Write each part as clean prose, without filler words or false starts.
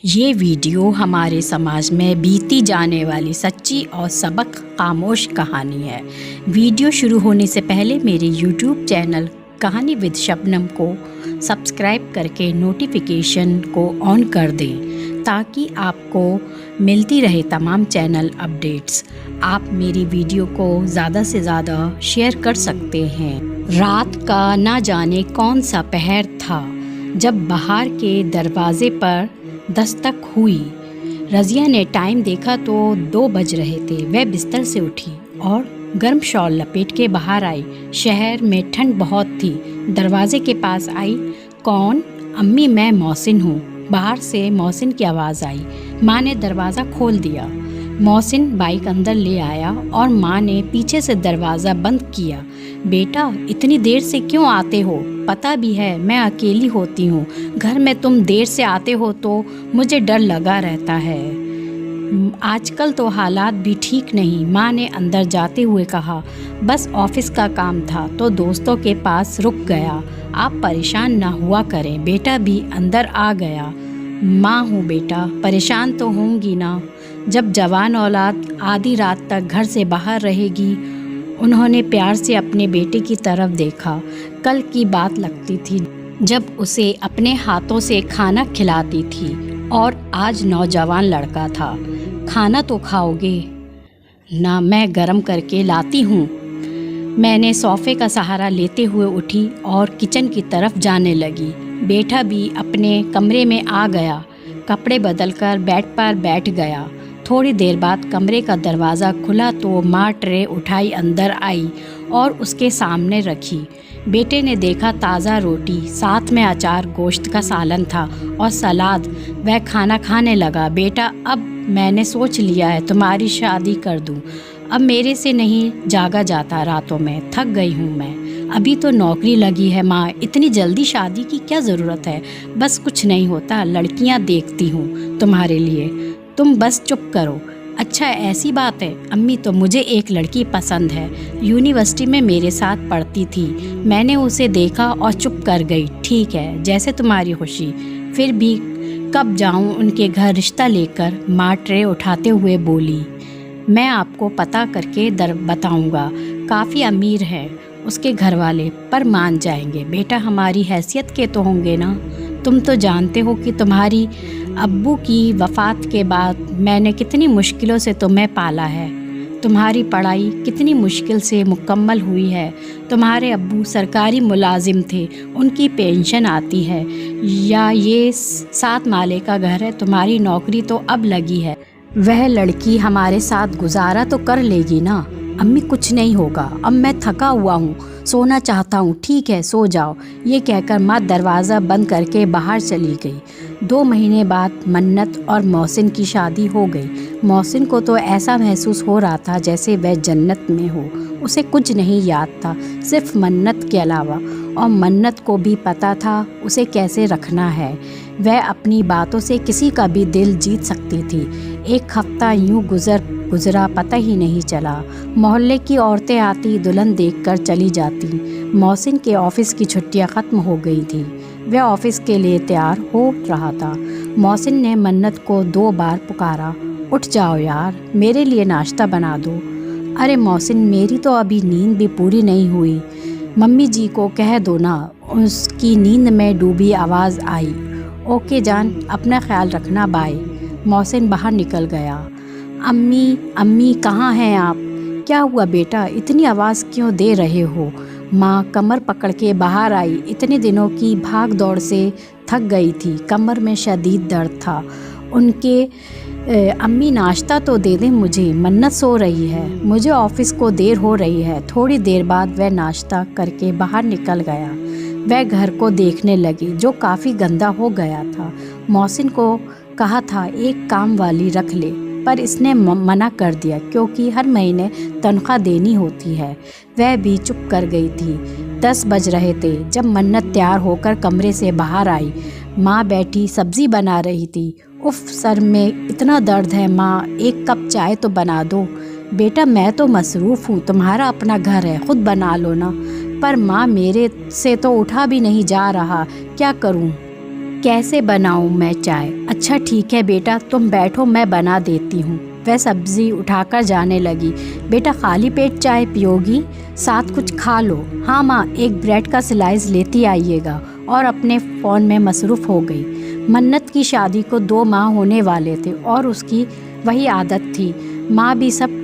یہ ویڈیو ہمارے سماج میں بیتی جانے والی سچی اور سبق آموز کہانی ہے۔ ویڈیو شروع ہونے سے پہلے میرے یوٹیوب چینل کہانی ود شبنم کو سبسکرائب کر کے نوٹیفیکیشن کو آن کر دیں تاکہ آپ کو ملتی رہے تمام چینل اپڈیٹس۔ آپ میری ویڈیو کو زیادہ سے زیادہ شیئر کر سکتے ہیں۔ رات کا نہ جانے کون سا پہر تھا جب بہار کے دروازے پر دستک ہوئی۔ رضیہ نے ٹائم دیکھا تو 2 بج رہے تھے۔ وہ بستر سے اٹھی اور گرم شال لپیٹ کے باہر آئی۔ شہر میں ٹھنڈ بہت تھی۔ دروازے کے پاس آئی۔ کون؟ امی، میں محسن ہوں۔ باہر سے محسن کی آواز آئی۔ ماں نے دروازہ کھول دیا۔ محسن بائک اندر لے آیا اور ماں نے پیچھے سے دروازہ بند کیا۔ بیٹا، اتنی دیر سے کیوں آتے ہو؟ پتہ بھی ہے میں اکیلی ہوتی ہوں۔ گھر میں تم دیر سے آتے ہو تو مجھے ڈر لگا رہتا ہے۔ آج کل تو حالات بھی ٹھیک نہیں، ماں نے اندر جاتے ہوئے کہا۔ بس آفس کا کام تھا تو دوستوں کے پاس رک گیا۔ آپ پریشان نہ ہوا کریں۔ بیٹا بھی اندر آ گیا۔ ماں ہوں بیٹا، پریشان تو ہوں گی نا۔ جب جوان اولاد آدھی رات تک گھر سے باہر رہے گی۔ انہوں نے پیار سے اپنے بیٹے کی طرف دیکھا۔ کل کی بات لگتی تھی جب اسے اپنے ہاتھوں سے کھانا کھلاتی تھی اور آج نوجوان لڑکا تھا۔ کھانا تو کھاؤ گے نا؟ میں گرم کر کے لاتی ہوں۔ میں نے صوفے کا سہارا لیتے ہوئے اٹھی اور کچن کی طرف جانے لگی۔ بیٹا بھی اپنے کمرے میں آ گیا۔ کپڑے بدل کر بیڈ پر بیٹھ گیا۔ تھوڑی دیر بعد کمرے کا دروازہ کھلا تو ماں ٹرے اٹھائی اندر آئی اور اس کے سامنے رکھی۔ بیٹے نے دیکھا تازہ روٹی، ساتھ میں اچار، گوشت کا سالن تھا اور سلاد۔ وہ کھانا کھانے لگا۔ بیٹا، اب میں نے سوچ لیا ہے، تمہاری شادی کر دوں۔ اب میرے سے نہیں جاگا جاتا راتوں میں، تھک گئی ہوں میں۔ ابھی تو نوکری لگی ہے ماں، اتنی جلدی شادی کی کیا ضرورت ہے؟ بس کچھ نہیں ہوتا، لڑکیاں دیکھتی ہوں تمہارے لیے، تم بس چپ کرو۔ اچھا، ایسی بات ہے امی، تو مجھے ایک لڑکی پسند ہے، یونیورسٹی میں میرے ساتھ پڑھتی تھی۔ میں نے اسے دیکھا اور چپ کر گئی۔ ٹھیک ہے، جیسے تمہاری خوشی، پھر بھی کب جاؤں ان کے گھر رشتہ لے کر؟ ماں ٹرے اٹھاتے ہوئے بولی۔ میں آپ کو پتہ کر کے بتاؤں گا، کافی امیر ہے اس کے گھر والے، پر مان جائیں گے۔ بیٹا، ہماری حیثیت کے تو ہوں گے نا؟ تم تو جانتے ہو کہ تمہاری ابو کی وفات کے بعد میں نے کتنی مشکلوں سے تمہیں پالا ہے۔ تمہاری پڑھائی کتنی مشکل سے مکمل ہوئی ہے۔ تمہارے ابو سرکاری ملازم تھے، ان کی پینشن آتی ہے، یا یہ 7 مالے کا گھر ہے، تمہاری نوکری تو اب لگی ہے۔ وہ لڑکی ہمارے ساتھ گزارا تو کر لے گی نا؟ امی، کچھ نہیں ہوگا، اب میں تھکا ہوا ہوں، سونا چاہتا ہوں۔ ٹھیک ہے، سو جاؤ۔ یہ کہہ کر ماں دروازہ بند کر کے باہر چلی گئی۔ 2 مہینے بعد منت اور محسن کی شادی ہو گئی۔ محسن کو تو ایسا محسوس ہو رہا تھا جیسے وہ جنت میں ہو۔ اسے کچھ نہیں یاد تھا صرف منت کے علاوہ، اور منت کو بھی پتہ تھا اسے کیسے رکھنا ہے۔ وہ اپنی باتوں سے کسی کا بھی دل جیت سکتی تھی۔ 1 ہفتہ یوں گزرا، پتہ ہی نہیں چلا۔ محلے کی عورتیں آتی، دلہن دیکھ کر چلی جاتی۔ محسن کے آفس کی چھٹیاں ختم ہو گئی تھیں۔ وہ آفس کے لیے تیار ہو رہا تھا۔ محسن نے منت کو 2 بار پکارا۔ اٹھ جاؤ یار، میرے لیے ناشتہ بنا دو۔ ارے محسن، میری تو ابھی نیند بھی پوری نہیں ہوئی، ممی جی کو کہہ دو نا۔ اس کی نیند میں ڈوبی آواز آئی۔ اوکے جان، اپنا خیال رکھنا، بائے۔ محسن باہر نکل گیا۔ امی کہاں ہیں آپ؟ کیا ہوا بیٹا، اتنی آواز کیوں دے رہے ہو؟ ماں کمر پکڑ کے باہر آئی۔ اتنے دنوں کی بھاگ دوڑ سے تھک گئی تھی، کمر میں شدید درد تھا۔ ان کے امی ناشتہ تو دے دیں مجھے، منت سو رہی ہے، مجھے آفس کو دیر ہو رہی ہے۔ تھوڑی دیر بعد وہ ناشتہ کر کے باہر نکل گیا۔ وہ گھر کو دیکھنے لگی جو کافی گندا ہو گیا تھا۔ محسن کو کہا تھا ایک کام والی رکھ لے، پر اس نے منع کر دیا کیونکہ ہر مہینے تنخواہ دینی ہوتی ہے۔ وہ بھی چپ کر گئی تھی۔ 10 بج رہے تھے جب منت تیار ہو کر کمرے سے باہر آئی۔ ماں بیٹھی سبزی بنا رہی تھی۔ اف، سر میں اتنا درد ہے ماں، 1 کپ چائے تو بنا دو۔ بیٹا، میں تو مصروف ہوں، تمہارا اپنا گھر ہے، خود بنا لو نا۔ پر ماں، میرے سے تو اٹھا بھی نہیں جا رہا، کیا کروں؟ कैसे बनाऊं मैं चाय? अच्छा ठीक है बेटा, तुम बैठो, मैं बना देती हूँ। वह सब्जी उठाकर जाने लगी। बेटा खाली पेट चाय पियोगी? साथ कुछ खा लो। हाँ माँ, एक ब्रेड का स्लाइस लेती आइएगा। और अपने फ़ोन में मसरूफ़ हो गई। मन्नत की शादी को 2 माह होने वाले थे और उसकी वही आदत थी। माँ भी सब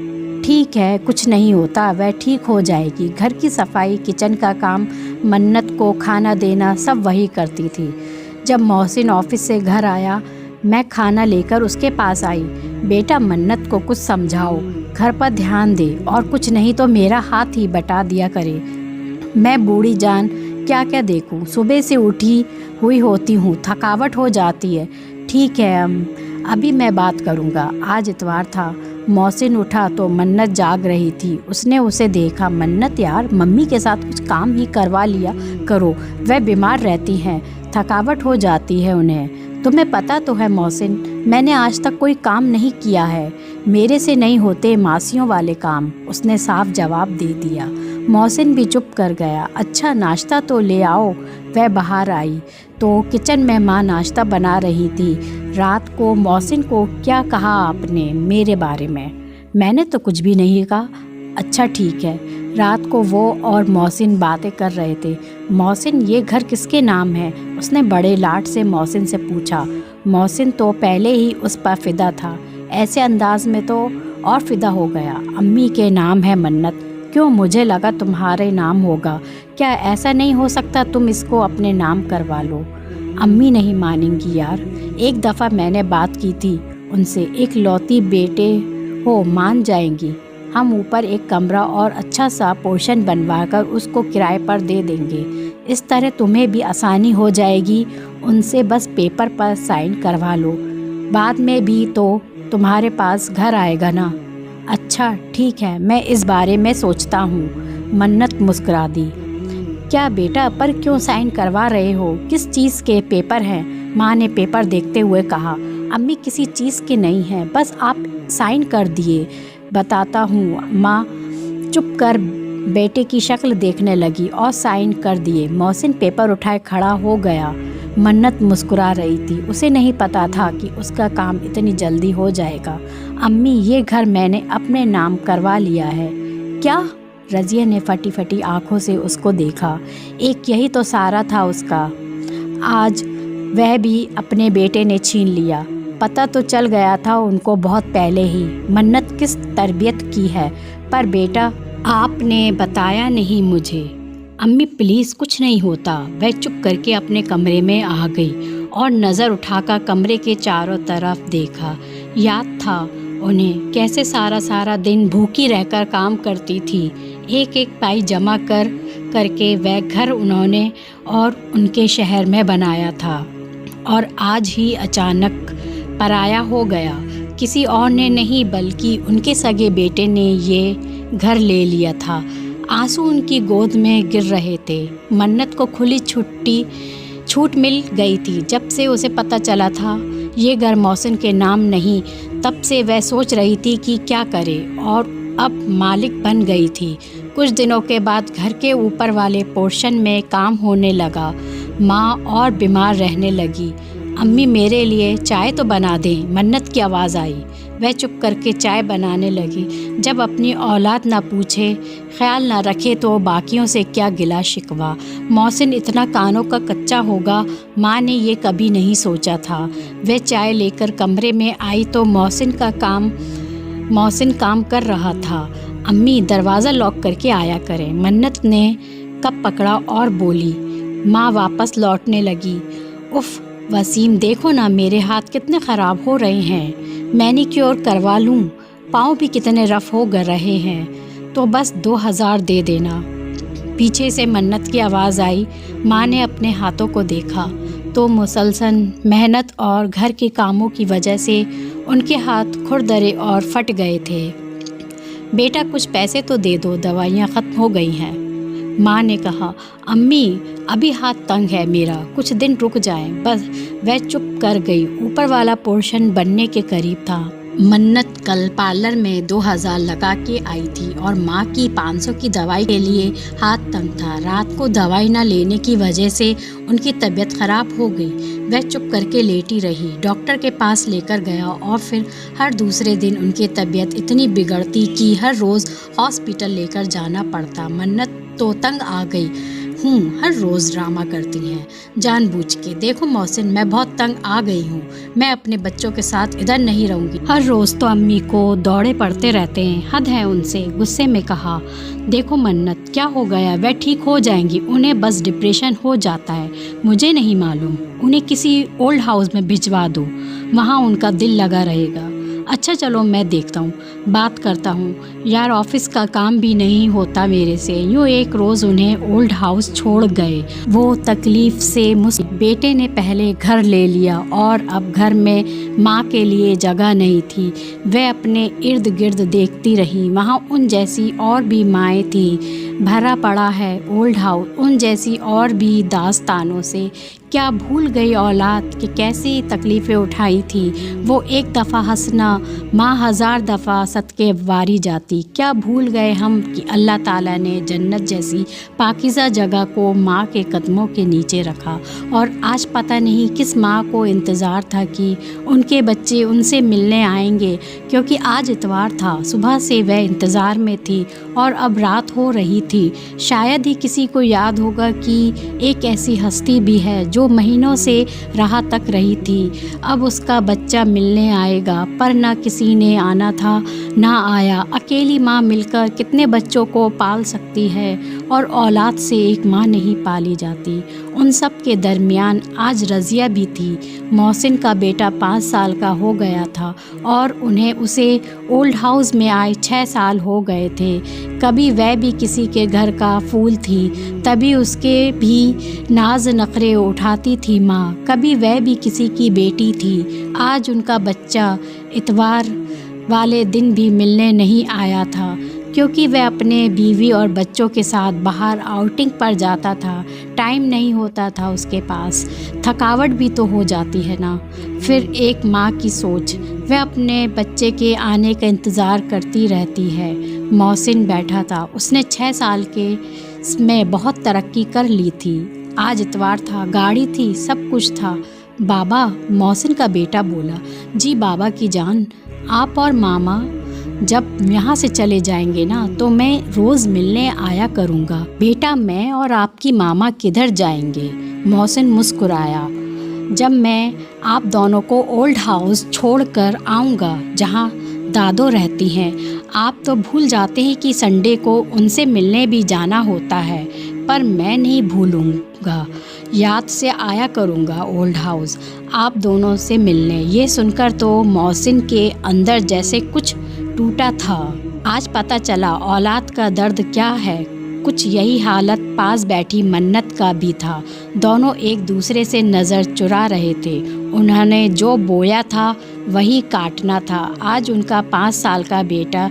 ठीक है, कुछ नहीं होता, वह ठीक हो जाएगी। घर की सफाई, किचन का काम, मन्नत को खाना देना सब वही करती थी। जब मोहसिन ऑफिस से घर आया, मैं खाना लेकर उसके पास आई। बेटा मन्नत को कुछ समझाओ, घर पर ध्यान दे, और कुछ नहीं तो मेरा हाथ ही बटा दिया करे। मैं बूढ़ी जान क्या क्या देखूं, सुबह से उठी हुई होती हूँ, थकावट हो जाती है। ठीक है अभी मैं बात करूँगा। आज इतवार था। मोहसिन उठा तो मन्नत जाग रही थी। उसने उसे देखा। मन्नत यार, मम्मी के साथ कुछ काम ही करवा लिया करो, वह बीमार रहती हैं, थकावट हो जाती है उन्हें। तुम्हें पता तो है मोहसिन, मैंने आज तक कोई काम नहीं किया है, मेरे से नहीं होते मासियों वाले काम, उसने साफ जवाब दे दिया। मोहसिन भी चुप कर गया। अच्छा नाश्ता तो ले आओ। वह बाहर आई तो किचन में माँ नाश्ता बना रही थी। रात को मोहसिन को क्या कहा आपने मेरे बारे में? मैंने तो कुछ भी नहीं कहा। अच्छा ठीक है। रात को वो और मोहसिन बातें कर रहे थे। मोहसिन, ये घर किसके नाम है? उसने बड़े लाड से मोहसिन से पूछा। मोहसिन तो पहले ही उस पर फिदा था, ऐसे अंदाज में तो और फिदा हो गया। अम्मी के नाम है मन्नत। क्यों? मुझे लगा तुम्हारे नाम होगा। क्या ऐसा नहीं हो सकता तुम इसको अपने नाम करवा लो? अम्मी नहीं मानेंगी यार, एक दफ़ा मैंने बात की थी उनसे, एक लौती बेटे हो, मान जाएंगी। हम ऊपर एक कमरा और अच्छा सा पोर्शन बनवाकर उसको किराए पर दे देंगे। इस तरह तुम्हें भी आसानी हो जाएगी। उनसे बस पेपर पर साइन करवा लो, बाद में भी तो तुम्हारे पास घर आएगा ना। अच्छा ठीक है, मैं इस बारे में सोचता हूँ। मन्नत मुस्कुरा दी। क्या बेटा, पर क्यों साइन करवा रहे हो? किस चीज़ के पेपर हैं? माँ ने पेपर देखते हुए कहा। अम्मी किसी चीज़ के नहीं हैं, बस आप साइन कर दिए। बताता हूँ। माँ चुप कर बेटे की शक्ल देखने लगी और साइन कर दिए। मोहसिन पेपर उठाए खड़ा हो गया। मन्नत मुस्कुरा रही थी। उसे नहीं पता था कि उसका काम इतनी जल्दी हो जाएगा। अम्मी, ये घर मैंने अपने नाम करवा लिया है। क्या? रज़िया ने फटी फटी आंखों से उसको देखा। एक यही तो सहारा था उसका, आज वह भी अपने बेटे ने छीन लिया। पता तो चल गया था उनको बहुत पहले ही मन्नत किस तरबियत की है, पर बेटा आपने बताया नहीं मुझे। अम्मी प्लीज़, कुछ नहीं होता। वह चुप करके अपने कमरे में आ गई और नज़र उठाकर कमरे के चारों तरफ देखा। याद था उन्हें कैसे सारा दिन भूखी रहकर काम करती थी। एक एक पाई जमा करके वह घर उन्होंने और उनके शहर में बनाया था, और आज ही अचानक पराया हो गया। किसी और ने नहीं, बल्कि उनके सगे बेटे ने ये घर ले लिया था। आंसू उनकी गोद में गिर रहे थे। मन्नत को खुली छूट मिल गई थी। जब से उसे पता चला था ये घर मोहसिन के नाम नहीं, तब से वह सोच रही थी कि क्या करे, और अब मालिक बन गई थी। कुछ दिनों के बाद घर के ऊपर वाले पोर्शन में काम होने लगा। माँ और बीमार रहने लगी। अम्मी मेरे लिए चाय तो बना दें। मन्नत की आवाज़ आई। वह चुप करके चाय बनाने लगी। जब अपनी औलाद ना पूछे, ख्याल ना रखे तो बाकियों से क्या गिला शिकवा। मोहसिन इतना कानों का कच्चा होगा, माँ ने ये कभी नहीं सोचा था। वह चाय लेकर कमरे में आई तो मोहसिन काम कर रहा था। अम्मी दरवाज़ा लॉक करके आया करें। मन्नत ने कप पकड़ा और बोली। माँ वापस लौटने लगी। उफ़ वसीम, देखो ना मेरे हाथ कितने ख़राब हो रहे हैं, मैनीक्योर करवा लूँ? पाँव भी कितने रफ़ हो गए रहे हैं, तो बस 2000 दे देना। पीछे से मन्नत की आवाज़ आई। माँ ने अपने हाथों को देखा तो मुसलसल मेहनत और घर के कामों की वजह से उनके हाथ खुरदरे और फट गए थे। बेटा कुछ पैसे तो दे दो, दवाइयाँ ख़त्म हो गई हैं। माँ ने कहा। अम्मी अभी हाथ तंग है मेरा, कुछ दिन रुक जाएं। बस वह चुप कर गई। ऊपर वाला पोर्शन बनने के करीब था। मन्नत कल पार्लर में 2000 लगा के आई थी और माँ की 500 की दवाई के लिए हाथ तंग था। रात को दवाई न लेने की वजह से उनकी तबीयत खराब हो गई। वह चुप करके लेटी रही। डॉक्टर के पास लेकर गया और फिर हर दूसरे दिन उनकी तबीयत इतनी बिगड़ती कि हर रोज़ हॉस्पिटल लेकर जाना पड़ता। मन्नत तो तंग आ गई हूँ, हर रोज़ ड्रामा करती हैं जानबूझ के। देखो मोहसिन, मैं बहुत तंग आ गई हूँ, मैं अपने बच्चों के साथ इधर नहीं रहूँगी। हर रोज़ तो अम्मी को दौड़े पड़ते रहते हैं, हद है उनसे। गुस्से में कहा। देखो मन्नत, क्या हो गया? वह ठीक हो जाएंगी, उन्हें बस डिप्रेशन हो जाता है। मुझे नहीं मालूम, उन्हें किसी ओल्ड हाउस में भिजवा दो, वहाँ उनका दिल लगा रहेगा। अच्छा चलो मैं देखता हूँ, बात करता हूँ। यार ऑफिस का काम भी नहीं होता मेरे से। यूँ एक रोज़ उन्हें ओल्ड हाउस छोड़ गए। वो तकलीफ़ से बेटे ने पहले घर ले लिया और अब घर में माँ के लिए जगह नहीं थी। वह अपने इर्द गिर्द देखती रही, वहाँ उन जैसी और भी माएँ थी। भरा पड़ा है ओल्ड हाउस उन जैसी और भी दास्तानों से। क्या भूल गई औलाद कि कैसी तकलीफ़ें उठाई थी। वो एक दफ़ा हंसना माँ 1000 दफ़ा सदके वारी जाती। क्या भूल गए हम कि अल्लाह ताला ने जन्नत जैसी पाकीज़ा जगह को माँ के कदमों के नीचे रखा। और आज पता नहीं किस माँ को इंतज़ार था कि उनके बच्चे उनसे मिलने आएंगे, क्योंकि आज इतवार था। सुबह से वह इंतज़ार में थी और अब रात हो रही थी। शायद ही किसी को याद होगा कि एक ऐसी हस्ती भी है जो महीनों से राह तक रही थी। अब उसका बच्चा मिलने आएगा, पर ना किसी ने आना था ना आया। अकेली माँ मिलकर कितने बच्चों को पाल सकती है, और औलाद से एक माँ नहीं पाली जाती। उन सब के दरमियान आज रज़िया भी थी। मोहसिन का बेटा 5 साल का हो गया था और उन्हें उसे ओल्ड हाउस में आए 6 साल हो गए थे। कभी वह भी किसी के घर का फूल थी, तभी उसके भी नाज नखरे उठाती थी माँ। कभी वह भी किसी की बेटी थी। आज उनका बच्चा इतवार वाले दिन भी मिलने नहीं आया था, क्योंकि वह अपने बीवी और बच्चों के साथ बाहर आउटिंग पर जाता था। टाइम नहीं होता था उसके पास। थकावट भी तो हो जाती है ना। फिर एक माँ की सोच, वह अपने बच्चे के आने का इंतज़ार करती रहती है। मोहसिन बैठा था। उसने 6 साल के में बहुत तरक्की कर ली थी। आज इतवार था, गाड़ी थी, सब कुछ था। बाबा, मोहसिन का बेटा बोला। जी बाबा की जान, आप और मामा जब यहाँ से चले जाएंगे ना, तो मैं रोज़ मिलने आया करूँगा। बेटा, मैं और आपकी मामा किधर जाएंगे? मोहसिन मुस्कुराया। जब मैं आप दोनों को ओल्ड हाउस छोड़कर आऊँगा जहाँ दादो रहती हैं। आप तो भूल जाते हैं कि संडे को उनसे मिलने भी जाना होता है, पर मैं नहीं भूलूँगा, याद से आया करूँगा ओल्ड हाउस आप दोनों से मिलने। ये सुनकर तो मोहसिन के अंदर जैसे कुछ टूटा था। आज पता चला औलाद का दर्द क्या है। कुछ यही हालत पास बैठी मन्नत का भी था। दोनों एक दूसरे से नज़र चुरा रहे थे। उन्होंने जो बोया था वही काटना था। आज उनका 5 साल का बेटा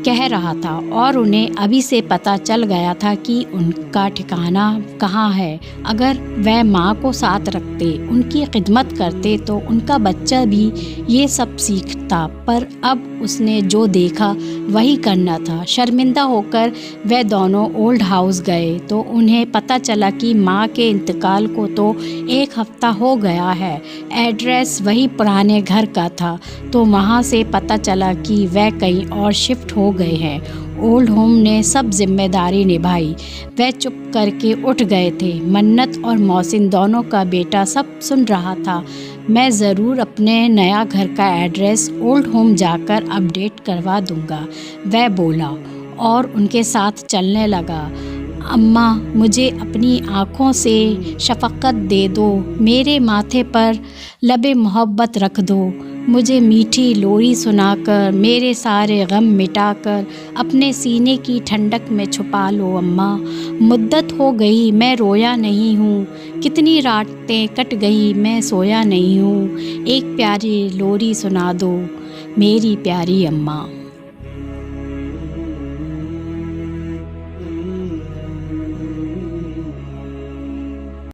कह रहा था और उन्हें अभी से पता चल गया था कि उनका ठिकाना कहाँ है। अगर वह माँ को साथ रखते, उनकी खिदमत करते, तो उनका बच्चा भी ये सब सीखता। पर अब उसने जो देखा वही करना था। शर्मिंदा होकर वह दोनों ओल्ड हाउस गए तो उन्हें पता चला कि माँ के इंतकाल को तो 1 हफ्ता हो गया है। एड्रेस वही पुराने घर का था, तो वहाँ से पता चला कि वह कहीं और शिफ्ट हो गए हैं। ओल्ड होम ने सब जिम्मेदारी निभाई। वह चुप करके उठ गए थे। मन्नत और मोहसिन दोनों का बेटा सब सुन रहा था। मैं ज़रूर अपने नया घर का एड्रेस ओल्ड होम जाकर अपडेट करवा दूंगा, वह बोला और उनके साथ चलने लगा। अम्मा, मुझे अपनी आँखों से शफ़क़त दे दो, मेरे माथे पर लबे मोहब्बत रख दो, मुझे मीठी लोरी सुनाकर मेरे सारे गम मिटाकर अपने सीने की ठंडक में छुपा लो। अम्मा, मुद्दत हो गई मैं रोया नहीं हूँ, कितनी रातें कट गई मैं सोया नहीं हूँ, एक प्यारी लोरी सुना दो मेरी प्यारी अम्मा।